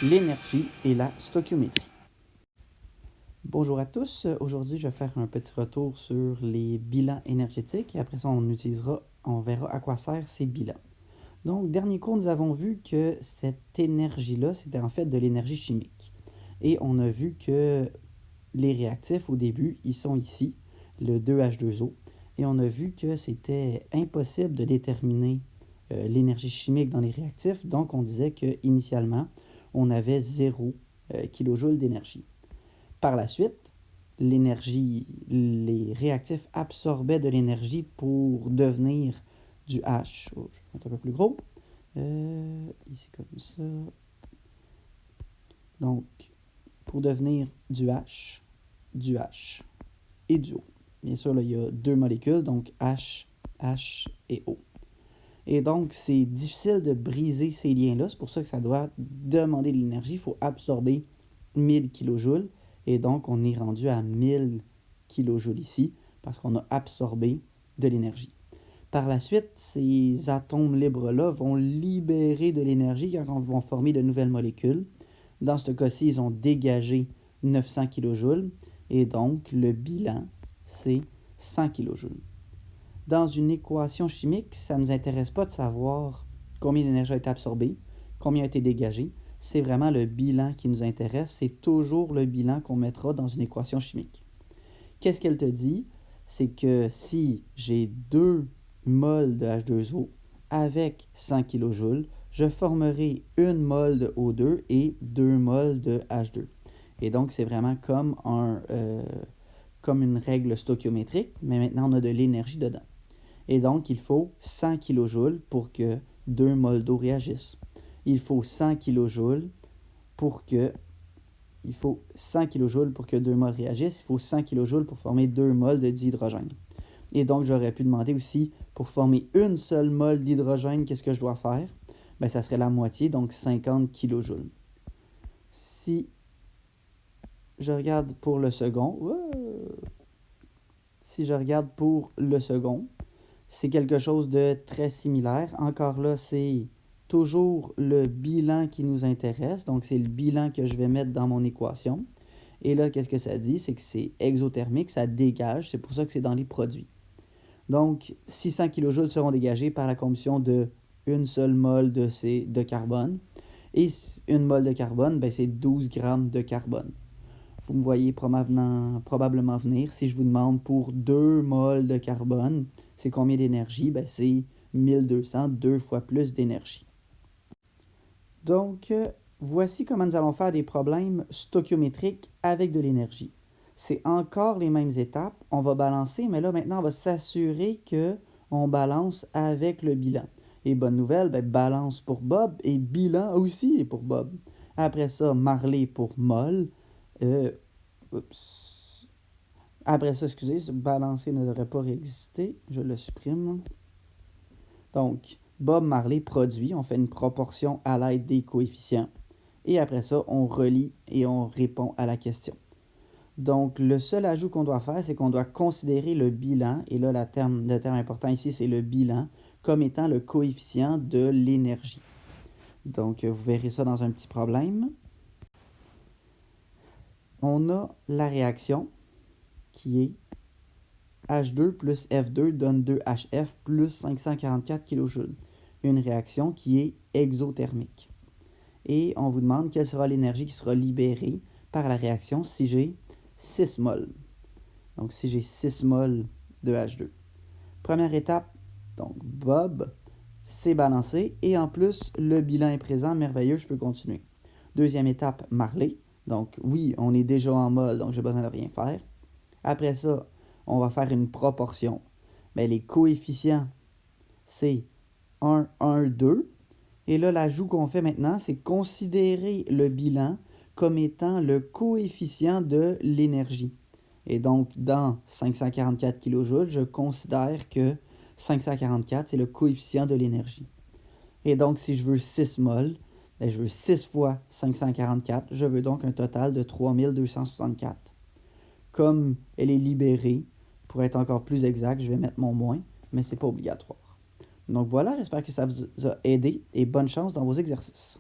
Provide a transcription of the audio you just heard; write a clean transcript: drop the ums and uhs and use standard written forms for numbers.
l'énergie et la stoichiométrie. Bonjour à tous, aujourd'hui je vais faire un petit retour sur les bilans énergétiques et après ça on verra à quoi servent ces bilans. Donc, dernier cours, nous avons vu que cette énergie-là, c'était en fait de l'énergie chimique. Et on a vu que les réactifs, au début, ils sont ici, le 2H2O. Et on a vu que c'était impossible de déterminer l'énergie chimique dans les réactifs. Donc, on disait qu'initialement, on avait 0 kJ d'énergie. Par la suite, les réactifs absorbaient de l'énergie pour devenir du H. Oh, je vais mettre un peu plus gros. Ici comme ça. Donc, pour devenir du H et du O. Bien sûr, là, il y a deux molécules, donc H, H et O. Et donc, c'est difficile de briser ces liens-là. C'est pour ça que ça doit demander de l'énergie. Il faut absorber 1000 kJ. Et donc, on est rendu à 1000 kJ ici parce qu'on a absorbé de l'énergie. Par la suite, ces atomes libres-là vont libérer de l'énergie quand ils vont former de nouvelles molécules. Dans ce cas-ci, ils ont dégagé 900 kJ. Et donc, le bilan, c'est 100 kJ. Dans une équation chimique, ça ne nous intéresse pas de savoir combien d'énergie a été absorbée, combien a été dégagé. C'est vraiment le bilan qui nous intéresse. C'est toujours le bilan qu'on mettra dans une équation chimique. Qu'est-ce qu'elle te dit? C'est que si j'ai 2 mol de H2O avec 100 kJ, je formerai 1 mol de O2 et 2 mol de H2. Et donc, c'est vraiment comme une règle stoichiométrique, mais maintenant, on a de l'énergie dedans. Et donc, il faut 100 kJ pour que 2 mol d'eau réagissent. Il faut 100 kJ pour que 2 mols réagissent. Il faut 100 kJ pour former 2 mols de dihydrogène. Et donc, j'aurais pu demander aussi, pour former une seule mol d'hydrogène, qu'est-ce que je dois faire? Bien, ça serait la moitié, donc 50 kJ. Si je regarde pour le second, c'est quelque chose de très similaire. Encore là, c'est toujours le bilan qui nous intéresse. Donc, c'est le bilan que je vais mettre dans mon équation. Et là, qu'est-ce que ça dit? C'est que c'est exothermique, ça dégage. C'est pour ça que c'est dans les produits. Donc, 600 kJ seront dégagés par la combustion de une seule mol de carbone. Et une mol de carbone, ben, c'est 12 grammes de carbone. Vous me voyez probablement venir. Si je vous demande pour 2 mols de carbone, c'est combien d'énergie? Ben, c'est 1200, 2 fois plus d'énergie. Donc, voici comment nous allons faire des problèmes stoichiométriques avec de l'énergie. C'est encore les mêmes étapes. On va balancer, mais là, maintenant, on va s'assurer qu'on balance avec le bilan. Et bonne nouvelle, ben, balance pour Bob et bilan aussi pour Bob. Après ça, Marley pour mol. Après ça, excusez, balancer ne devrait pas exister. Je le supprime. Donc, Bob Marley produit. On fait une proportion à l'aide des coefficients. Et après ça, on relie et on répond à la question. Donc, le seul ajout qu'on doit faire, c'est qu'on doit considérer le bilan, et là, le terme important ici, c'est le bilan, comme étant le coefficient de l'énergie. Donc, vous verrez ça dans un petit problème. On a la réaction qui est H2 plus F2 donne 2HF plus 544 kJ. Une réaction qui est exothermique. Et on vous demande quelle sera l'énergie qui sera libérée par la réaction si j'ai 6 mol. Donc, si j'ai 6 mol de H2. Première étape, donc Bob, c'est balancé. Et en plus, le bilan est présent, merveilleux, je peux continuer. Deuxième étape, Marley. Donc, oui, on est déjà en mol, donc j'ai besoin de rien faire. Après ça, on va faire une proportion. Bien, les coefficients, c'est 1, 1, 2. Et là, l'ajout qu'on fait maintenant, c'est considérer le bilan comme étant le coefficient de l'énergie. Et donc, dans 544 kJ, je considère que 544, c'est le coefficient de l'énergie. Et donc, si je veux 6 mol, ben, je veux 6 fois 544. Je veux donc un total de 3264. Comme elle est libérée, pour être encore plus exact, je vais mettre mon moins, mais ce n'est pas obligatoire. Donc voilà, j'espère que ça vous a aidé et bonne chance dans vos exercices.